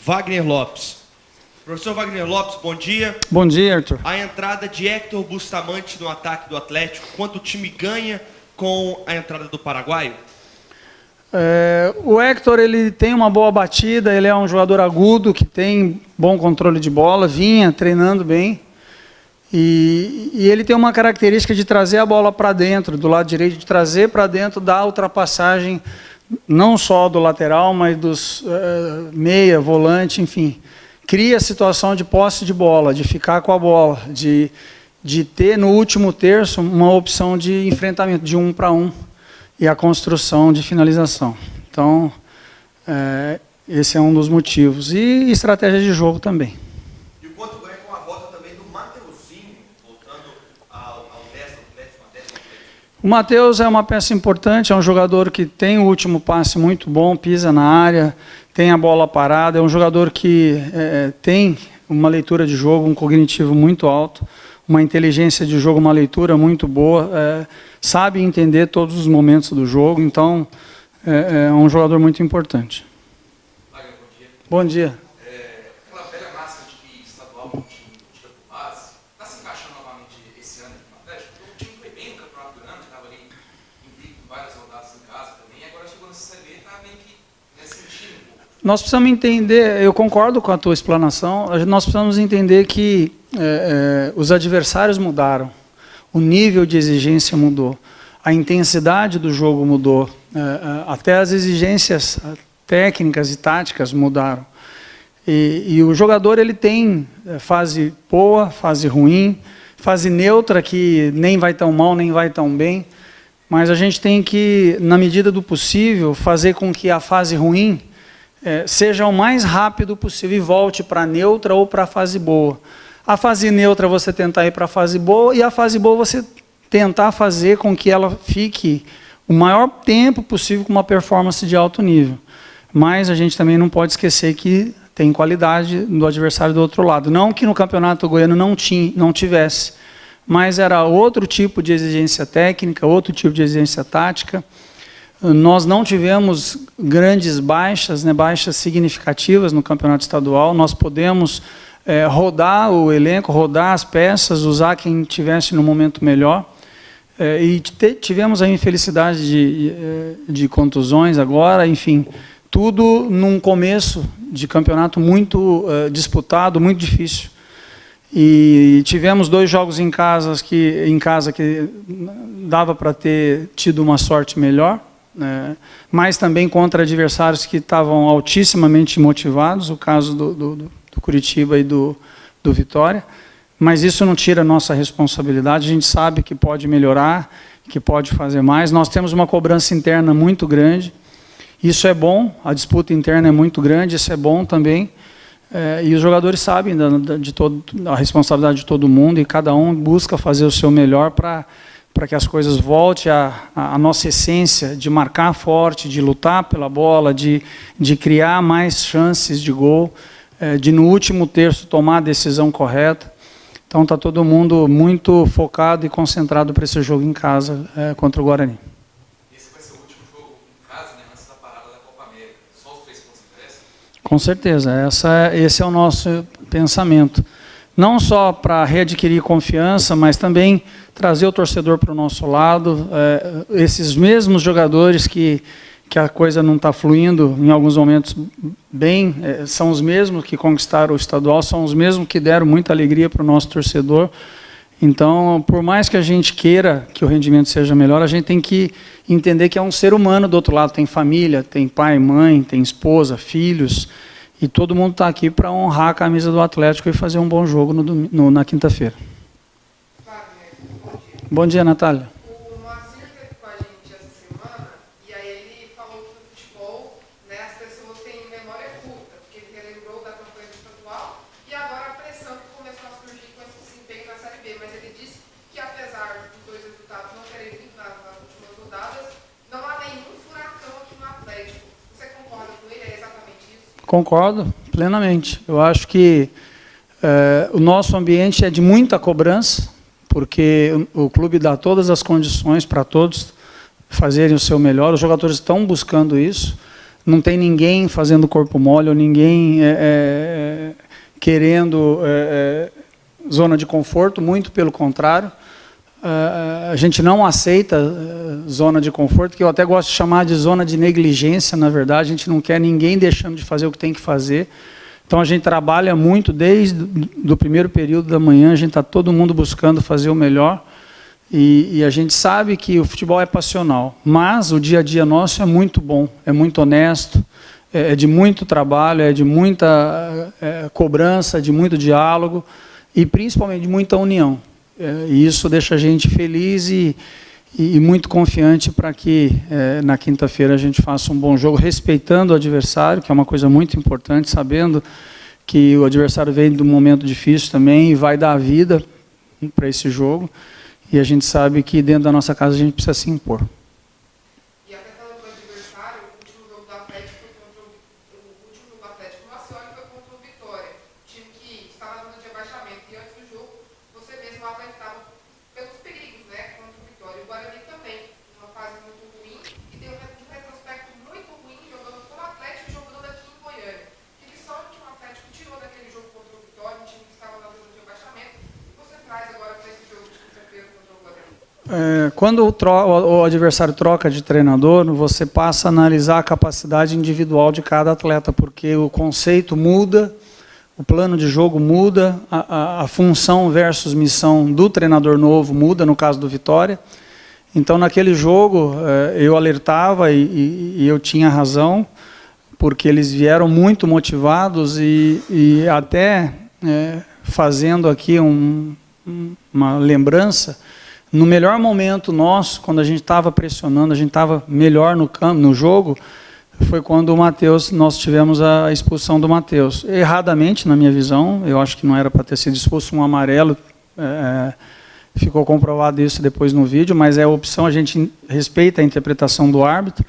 Wagner Lopes. Professor Wagner Lopes, bom dia. Bom dia, Arthur. A entrada de Hector Bustamante no ataque do Atlético, quanto o time ganha com a entrada do paraguaio? O Hector, ele tem uma boa batida, ele é um jogador agudo, que tem bom controle de bola, vinha treinando bem. E ele tem uma característica de trazer a bola para dentro, do lado direito, de trazer para dentro da ultrapassagem, não só do lateral, mas dos meia, volante, enfim. Cria a situação de posse de bola, de ficar com a bola, de ter no último terço uma opção de enfrentamento, de 1 para 1, e a construção de finalização. Então, esse é um dos motivos. E estratégia de jogo também. E o quanto ganha com a volta também do Mateuzinho, voltando ao 10 do Atlético, O Matheus é uma peça importante, é um jogador que tem o último passe muito bom, pisa na área, tem a bola parada, é um jogador que tem uma leitura de jogo, um cognitivo muito alto, uma inteligência de jogo, uma leitura muito boa, sabe entender todos os momentos do jogo, então é um jogador muito importante. Wagner, bom dia. Bom dia. Aquela velha máxima de que estadual é um time tira por base, está se encaixando novamente esse ano aqui no Atlético? O time foi bem no campeonato do ano, estava ali invicto várias rodadas em casa também, agora chegou nessa Série B e está meio que sentindo um pouco. Nós precisamos entender, eu concordo com a tua explanação, nós precisamos entender que os adversários mudaram, o nível de exigência mudou, a intensidade do jogo mudou, até as exigências técnicas e táticas mudaram. E o jogador ele tem fase boa, fase ruim, fase neutra que nem vai tão mal, nem vai tão bem, mas a gente tem que, na medida do possível, fazer com que a fase ruim seja o mais rápido possível e volte para a neutra ou para a fase boa. A fase neutra você tentar ir para a fase boa e a fase boa você tentar fazer com que ela fique o maior tempo possível com uma performance de alto nível. Mas a gente também não pode esquecer que tem qualidade do adversário do outro lado. Não que no Campeonato Goiano não tivesse, mas era outro tipo de exigência técnica, outro tipo de exigência tática. Nós não tivemos grandes baixas, baixas significativas no Campeonato Estadual. Nós podemos rodar o elenco, rodar as peças, usar quem tivesse no momento melhor. E tivemos a infelicidade de contusões agora, enfim, tudo num começo de campeonato muito disputado, muito difícil. E tivemos 2 jogos em casa que dava para ter tido uma sorte melhor, mas também contra adversários que estavam altissimamente motivados, o caso do Curitiba e do Vitória. Mas isso não tira a nossa responsabilidade, a gente sabe que pode melhorar, que pode fazer mais. Nós temos uma cobrança interna muito grande, isso é bom, a disputa interna é muito grande, isso é bom também. E os jogadores sabem da responsabilidade de todo mundo e cada um busca fazer o seu melhor para que as coisas voltem à nossa essência de marcar forte, de lutar pela bola, de criar mais chances de gol, de no último terço tomar a decisão correta. Então está todo mundo muito focado e concentrado para esse jogo em casa contra o Guarani. Esse vai ser o último jogo em casa, antes da parada da Copa América. Só os 3 pontos interessam? Com certeza, esse é o nosso pensamento. Não só para readquirir confiança, mas também trazer o torcedor para o nosso lado. Esses mesmos jogadores que a coisa não está fluindo em alguns momentos bem, são os mesmos que conquistaram o estadual, são os mesmos que deram muita alegria para o nosso torcedor. Então, por mais que a gente queira que o rendimento seja melhor, a gente tem que entender que é um ser humano do outro lado, tem família, tem pai, mãe, tem esposa, filhos, e todo mundo está aqui para honrar a camisa do Atlético e fazer um bom jogo na quinta-feira. Bom dia, Natália. Concordo plenamente. Eu acho que o nosso ambiente é de muita cobrança, porque o clube dá todas as condições para todos fazerem o seu melhor, os jogadores estão buscando isso. não tem ninguém fazendo corpo mole ou ninguém querendo zona de conforto, muito pelo contrário. A gente não aceita zona de conforto, que eu até gosto de chamar de zona de negligência, na verdade. A gente não quer ninguém deixando de fazer o que tem que fazer. Então, a gente trabalha muito desde o primeiro período da manhã, a gente está todo mundo buscando fazer o melhor. E a gente sabe que o futebol é passional, mas o dia a dia nosso é muito bom, é muito honesto, é de muito trabalho, é de muita cobrança, de muito diálogo e principalmente de muita união. E isso deixa a gente feliz e muito confiante para que na quinta-feira a gente faça um bom jogo, respeitando o adversário, que é uma coisa muito importante, sabendo que o adversário vem de um momento difícil também e vai dar a vida para esse jogo. E a gente sabe que dentro da nossa casa a gente precisa se impor. E até falando do adversário, o último jogo do Atlético no Marcioli foi contra o Vitória, time que está na zona de abaixamento. E antes do jogo, você mesmo alertava pelos perigos, né, contra o Vitória. O Guarani também, uma fase muito ruim, e deu um retrospecto muito ruim, jogando com o Atlético e jogando aqui em Goiânia. Que lição que o Atlético tirou daquele jogo contra o Vitória, um time que estava na zona de abaixamento, e você traz agora para esse jogo de quinta-feira contra o Guarani? Quando o adversário troca de treinador, você passa a analisar a capacidade individual de cada atleta, porque o conceito muda, o plano de jogo muda, a função versus missão do treinador novo muda, no caso do Vitória. Então, naquele jogo, eu alertava e eu tinha razão, porque eles vieram muito motivados e até fazendo aqui uma lembrança. No melhor momento nosso, quando a gente estava pressionando, a gente estava melhor no campo, no jogo, foi quando o Matheus, nós tivemos a expulsão do Matheus. Erradamente, na minha visão, eu acho que não era para ter sido expulso, um amarelo, ficou comprovado isso depois no vídeo, mas é a opção, a gente respeita a interpretação do árbitro,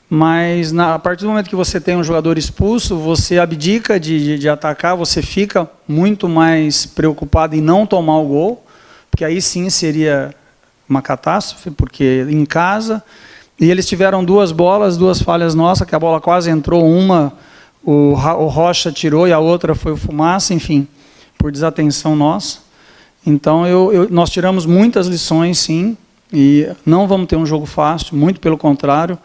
mas a partir do momento que você tem um jogador expulso, você abdica de atacar, você fica muito mais preocupado em não tomar o gol, porque aí sim seria uma catástrofe, porque em casa, e eles tiveram duas bolas, duas falhas nossas, que a bola quase entrou, uma o Rocha tirou e a outra foi o Fumaça, enfim, por desatenção nossa. Então nós tiramos muitas lições, sim, e não vamos ter um jogo fácil, muito pelo contrário,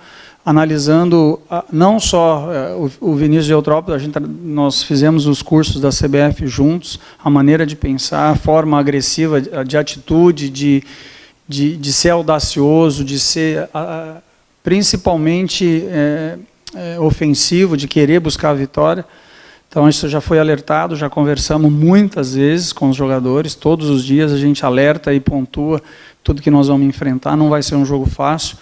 analisando não só o Vinícius de Eutrópolis, nós fizemos os cursos da CBF juntos, a maneira de pensar, a forma agressiva de atitude, de ser audacioso, de ser principalmente ofensivo, de querer buscar a vitória. Então isso já foi alertado, já conversamos muitas vezes com os jogadores, todos os dias a gente alerta e pontua tudo que nós vamos enfrentar, não vai ser um jogo fácil,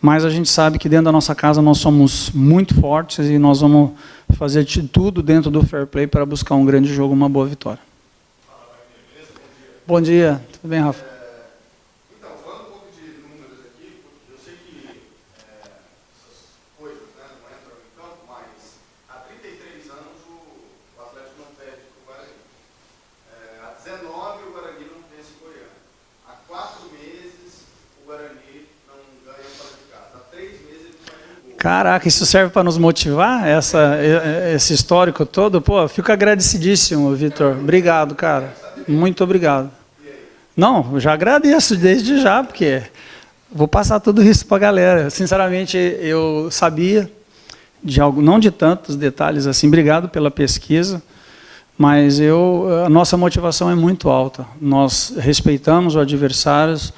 mas a gente sabe que dentro da nossa casa nós somos muito fortes e nós vamos fazer de tudo dentro do fair play para buscar um grande jogo, uma boa vitória. Bom dia, tudo bem, Rafa? Então, falando um pouco de números aqui, eu sei que essas coisas não entram em campo, mas há 33 anos o Atlético não perde para o Guarani. Há 19 o Guarani não vence em Goiânia. Há 4 meses o Guarani não ganha fora de casa. Há 3 meses ele não faz um gol. Caraca, isso serve para nos motivar, esse histórico todo? Pô, fico agradecidíssimo, Vitor. Obrigado, cara. Muito obrigado. Não, já agradeço desde já, porque vou passar tudo isso para a galera. Sinceramente, eu sabia de algo, não de tantos detalhes assim. Obrigado pela pesquisa, mas a nossa motivação é muito alta. Nós respeitamos os adversários,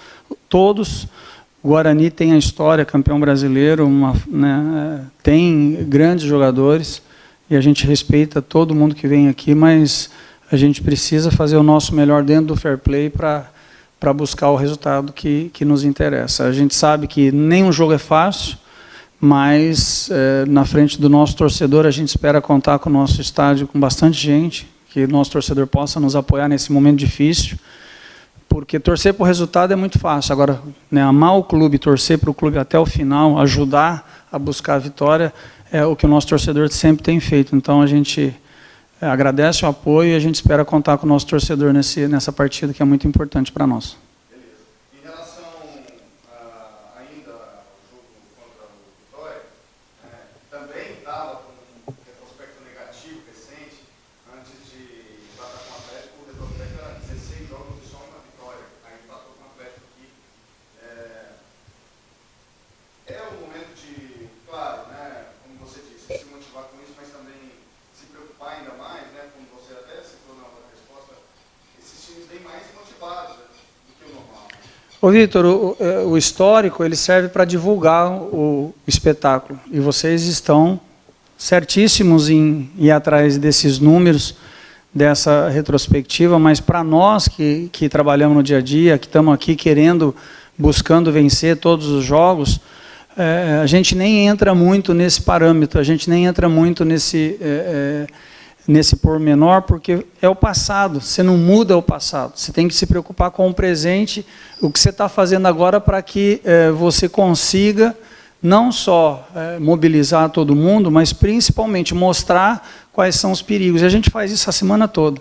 todos. O Guarani tem a história, campeão brasileiro, tem grandes jogadores, e a gente respeita todo mundo que vem aqui, mas a gente precisa fazer o nosso melhor dentro do fair play para buscar o resultado que nos interessa. A gente sabe que nenhum jogo é fácil, mas na frente do nosso torcedor a gente espera contar com o nosso estádio, com bastante gente, que o nosso torcedor possa nos apoiar nesse momento difícil, porque torcer para o resultado é muito fácil. Agora, amar o clube, torcer para o clube até o final, ajudar a buscar a vitória, é o que o nosso torcedor sempre tem feito. Então a gente agradece o apoio e a gente espera contar com o nosso torcedor nessa partida que é muito importante para nós. Beleza. Em relação ainda ao jogo contra o Vitória, também está Ô Vitor, o histórico ele serve para divulgar o espetáculo. E vocês estão certíssimos em ir atrás desses números, dessa retrospectiva, mas para nós que trabalhamos no dia a dia, que estamos aqui buscando vencer todos os jogos, a gente nem entra muito nesse parâmetro, a gente nem entra muito nesse pormenor, porque é o passado, você não muda o passado, você tem que se preocupar com o presente, o que você está fazendo agora para que você consiga não só mobilizar todo mundo, mas principalmente mostrar quais são os perigos. E a gente faz isso a semana toda.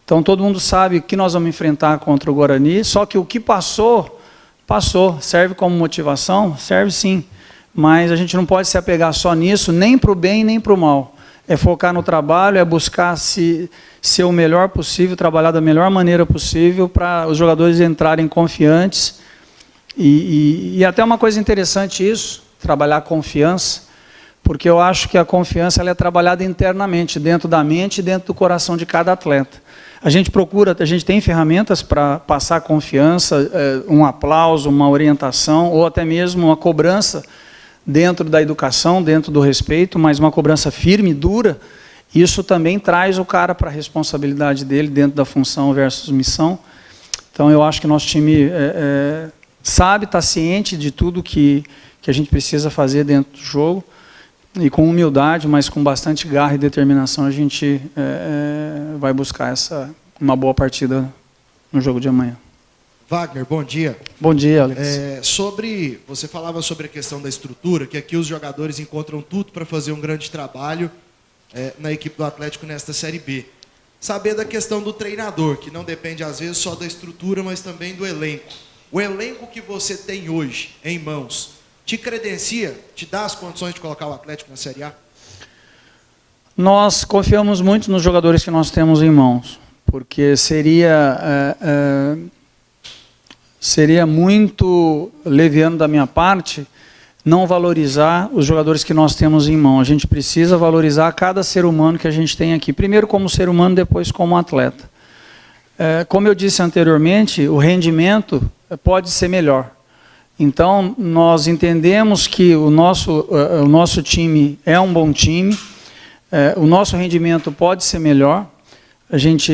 Então todo mundo sabe o que nós vamos enfrentar contra o Guarani, só que o que passou, passou. Serve como motivação? Serve sim. Mas a gente não pode se apegar só nisso, nem para o bem, nem para o mal. É focar no trabalho, é buscar ser o melhor possível, trabalhar da melhor maneira possível para os jogadores entrarem confiantes. E até uma coisa interessante isso, trabalhar confiança, porque eu acho que a confiança ela é trabalhada internamente, dentro da mente e dentro do coração de cada atleta. A gente tem ferramentas para passar confiança, um aplauso, uma orientação, ou até mesmo uma cobrança dentro da educação, dentro do respeito, mas uma cobrança firme, dura, isso também traz o cara para a responsabilidade dele dentro da função versus missão. Então eu acho que nosso time sabe, está ciente de tudo que a gente precisa fazer dentro do jogo, e com humildade, mas com bastante garra e determinação, a gente vai buscar uma boa partida no jogo de amanhã. Wagner, bom dia. Bom dia, Alex. Você falava sobre a questão da estrutura, que aqui os jogadores encontram tudo para fazer um grande trabalho na equipe do Atlético nesta Série B. Saber da questão do treinador, que não depende às vezes só da estrutura, mas também do elenco. O elenco que você tem hoje em mãos, te credencia, te dá as condições de colocar o Atlético na Série A? Nós confiamos muito nos jogadores que nós temos em mãos, porque seria muito leviano da minha parte não valorizar os jogadores que nós temos em mão. A gente precisa valorizar cada ser humano que a gente tem aqui. Primeiro como ser humano, depois como atleta. Como eu disse anteriormente, o rendimento pode ser melhor. Então, nós entendemos que o nosso time é um bom time, o nosso rendimento pode ser melhor, a gente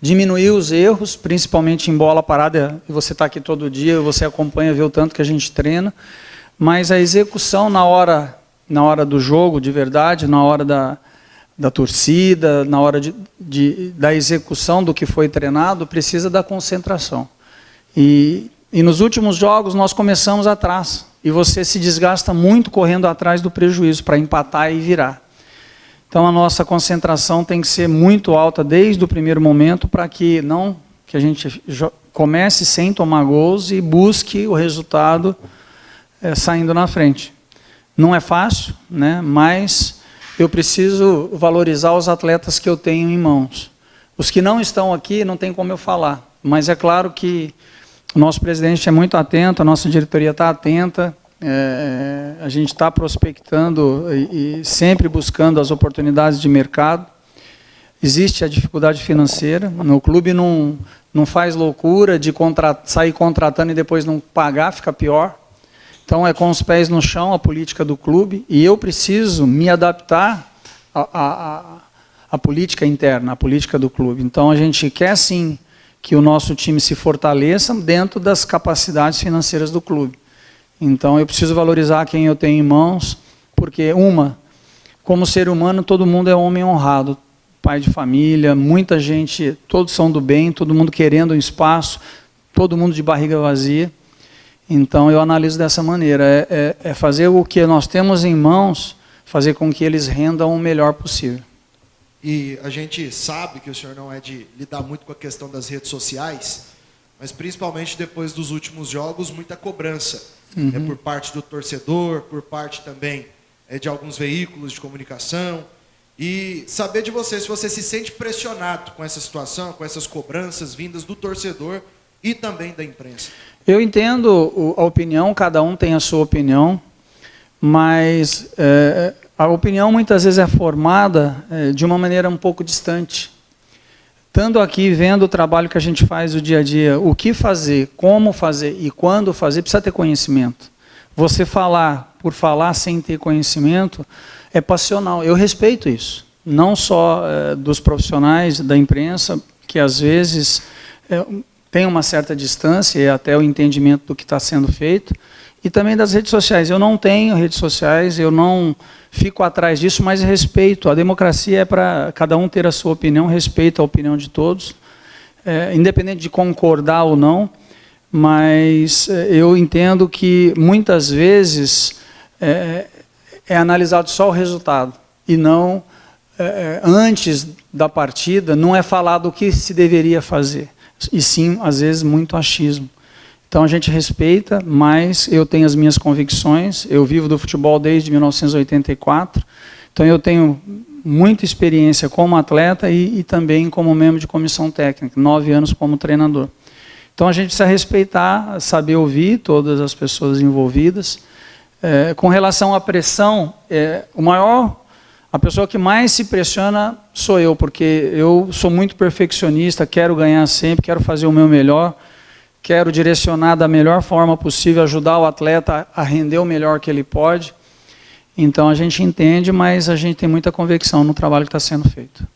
diminuiu os erros, principalmente em bola parada, você está aqui todo dia, você acompanha, vê o tanto que a gente treina, mas a execução na hora do jogo, de verdade, na hora da torcida, na hora da execução do que foi treinado, precisa da concentração. E nos últimos jogos nós começamos atrás, e você se desgasta muito correndo atrás do prejuízo para empatar e virar. Então a nossa concentração tem que ser muito alta desde o primeiro momento para que a gente comece sem tomar gols e busque o resultado saindo na frente. Não é fácil, né? Mas eu preciso valorizar os atletas que eu tenho em mãos. Os que não estão aqui não tem como eu falar, mas é claro que o nosso presidente é muito atento, a nossa diretoria está atenta, a gente está prospectando e sempre buscando as oportunidades de mercado. Existe a dificuldade financeira, o clube não faz loucura de sair contratando e depois não pagar, fica pior. Então é com os pés no chão a política do clube, e eu preciso me adaptar à política interna, à política do clube. Então a gente quer sim que o nosso time se fortaleça dentro das capacidades financeiras do clube. Então eu preciso valorizar quem eu tenho em mãos, porque como ser humano, todo mundo é homem honrado, pai de família, muita gente, todos são do bem, todo mundo querendo um espaço, todo mundo de barriga vazia. Então eu analiso dessa maneira, é fazer o que nós temos em mãos, fazer com que eles rendam o melhor possível. E a gente sabe que o senhor não é de lidar muito com a questão das redes sociais, mas principalmente depois dos últimos jogos, muita cobrança. Por parte do torcedor, por parte também de alguns veículos de comunicação. E saber de você, se você se sente pressionado com essa situação, com essas cobranças vindas do torcedor e também da imprensa. Eu entendo a opinião, cada um tem a sua opinião, mas a opinião muitas vezes é formada de uma maneira um pouco distante. estando aqui, vendo o trabalho que a gente faz no dia a dia, o que fazer, como fazer e quando fazer, precisa ter conhecimento. Você falar por falar sem ter conhecimento é passional. Eu respeito isso. Não só dos profissionais da imprensa, que às vezes tem uma certa distância e até o entendimento do que está sendo feito, e também das redes sociais. Eu não tenho redes sociais, eu não fico atrás disso, mas respeito. A democracia é para cada um ter a sua opinião, respeito a opinião de todos, independente de concordar ou não, mas eu entendo que muitas vezes é analisado só o resultado, e não, antes da partida, não é falado o que se deveria fazer, e sim, às vezes, muito achismo. Então a gente respeita, mas eu tenho as minhas convicções, eu vivo do futebol desde 1984, então eu tenho muita experiência como atleta e também como membro de comissão técnica, 9 anos como treinador. Então a gente precisa respeitar, saber ouvir todas as pessoas envolvidas. Com relação à pressão, a pessoa que mais se pressiona sou eu, porque eu sou muito perfeccionista, quero ganhar sempre, quero fazer o meu melhor, quero direcionar da melhor forma possível, ajudar o atleta a render o melhor que ele pode. Então a gente entende, mas a gente tem muita convicção no trabalho que está sendo feito.